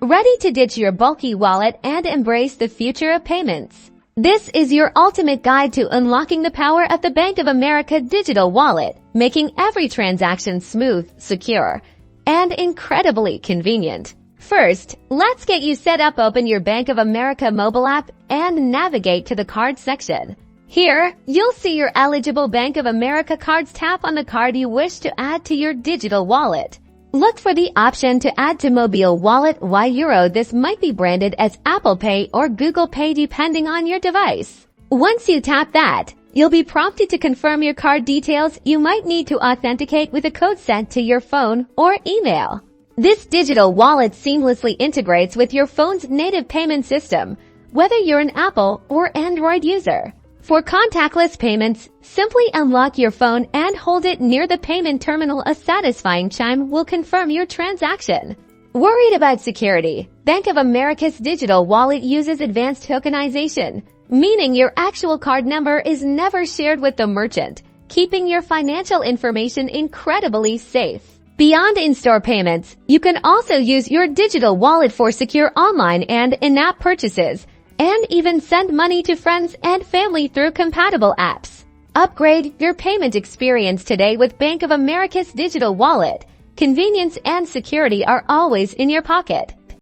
Ready to ditch your bulky wallet and embrace the future of payments? This is your ultimate guide to unlocking the power of the Bank of America digital wallet, making every transaction smooth, secure, and incredibly convenient. First, let's get you set up. Open your Bank of America mobile app and navigate to the card section. Here, you'll see your eligible Bank of America cards. Tap on the card you wish to add to your digital wallet. Look for the option to add to mobile wallet. This might be branded as Apple Pay or Google Pay depending on your device. Once you tap that, you'll be prompted to confirm your card details. You might need to authenticate with a code sent to your phone or email. This digital wallet seamlessly integrates with your phone's native payment system, whether you're an Apple or Android user. For contactless payments, simply unlock your phone and hold it near the payment terminal. A satisfying chime will confirm your transaction. Worried about security? Bank of America's digital wallet uses advanced tokenization, meaning your actual card number is never shared with the merchant, keeping your financial information incredibly safe. Beyond in-store payments, you can also use your digital wallet for secure online and in-app purchases, and even send money to friends and family through compatible apps. Upgrade your payment experience today with Bank of America's digital wallet. Convenience and security are always in your pocket.